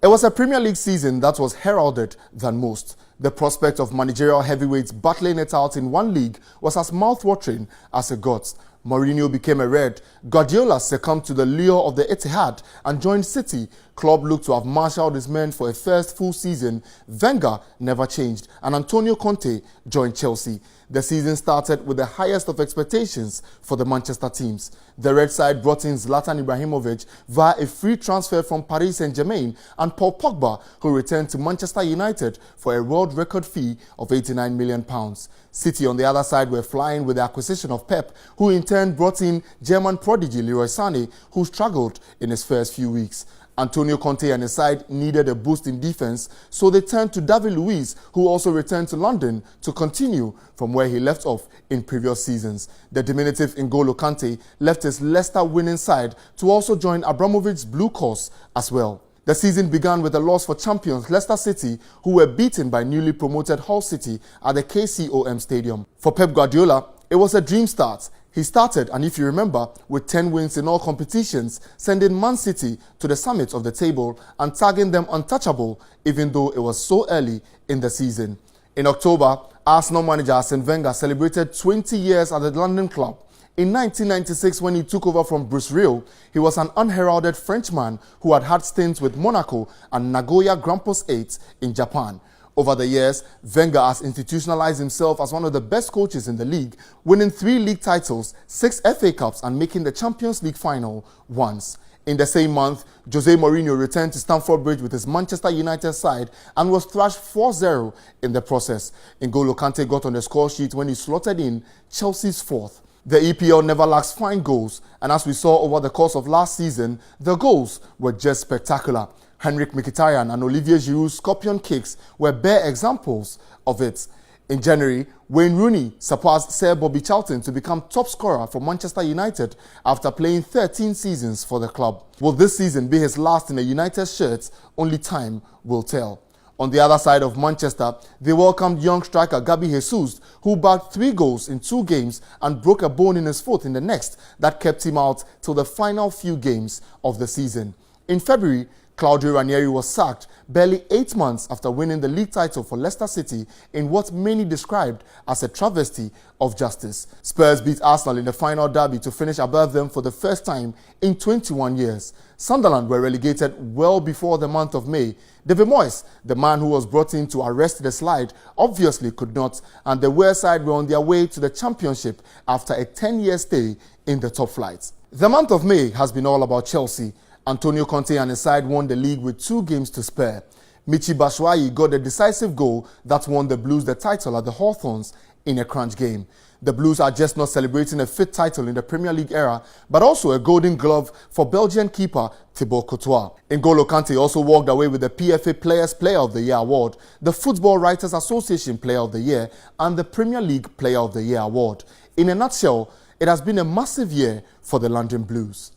It was a Premier League season that was heralded than most. The prospect of managerial heavyweights battling it out in one league was as mouth-watering as it got. Mourinho became a Red, Guardiola succumbed to the lure of the Etihad and joined City. Klopp looked to have marshalled his men for a first full season. Wenger never changed, and Antonio Conte joined Chelsea. The season started with the highest of expectations for the Manchester teams. The Red side brought in Zlatan Ibrahimovic via a free transfer from Paris Saint-Germain and Paul Pogba, who returned to Manchester United for a world record fee of £89 million. City, on the other side, were flying with the acquisition of Pep, who in turn brought in German prodigy Leroy Sané, who struggled in his first few weeks. Antonio Conte and his side needed a boost in defense, so they turned to David Luiz, who also returned to London to continue from where he left off in previous seasons. The diminutive N'Golo Kante left his Leicester winning side to also join Abramovich's blue course as well. The season began with a loss for champions Leicester City, who were beaten by newly promoted Hull City at the KCOM Stadium. For Pep Guardiola, it was a dream start. He started, and if you remember, with 10 wins in all competitions, sending Man City to the summit of the table and tagging them untouchable, even though it was so early in the season. In October, Arsenal manager Arsene Wenger celebrated 20 years at the London club. In 1996, when he took over from Bruce Rioux, he was an unheralded Frenchman who had stints with Monaco and Nagoya Grampus 8 in Japan. Over the years, Wenger has institutionalized himself as one of the best coaches in the league, winning 3 league titles, 6 FA Cups and making the Champions League final once. In the same month, Jose Mourinho returned to Stamford Bridge with his Manchester United side and was thrashed 4-0 in the process. N'Golo Kante got on the score sheet when he slotted in Chelsea's 4th. The EPL never lacks fine goals, and as we saw over the course of last season, the goals were just spectacular. Henrik Mkhitaryan and Olivier Giroud's scorpion kicks were bare examples of it. In January, Wayne Rooney surpassed Sir Bobby Charlton to become top scorer for Manchester United after playing 13 seasons for the club. Will this season be his last in a United shirt? Only time will tell. On the other side of Manchester, they welcomed young striker Gabi Jesus, who bagged 3 goals in 2 games and broke a bone in his foot in the next that kept him out till the final few games of the season. In February, Claudio Ranieri was sacked barely 8 months after winning the league title for Leicester City in what many described as a travesty of justice. Spurs beat Arsenal in the final derby to finish above them for the first time in 21 years. Sunderland were relegated well before the month of May. David Moyes, the man who was brought in to arrest the slide, obviously could not, and the Wales side were on their way to the Championship after a 10-year stay in the top flight. The month of May has been all about Chelsea. Antonio Conte and his side won the league with 2 games to spare. Michy Batshuayi got the decisive goal that won the Blues the title at the Hawthorns in a crunch game. The Blues are just not celebrating a 5th title in the Premier League era, but also a golden glove for Belgian keeper Thibaut Courtois. N'Golo Kante also walked away with the PFA Players Player of the Year award, the Football Writers Association Player of the Year, and the Premier League Player of the Year award. In a nutshell, it has been a massive year for the London Blues.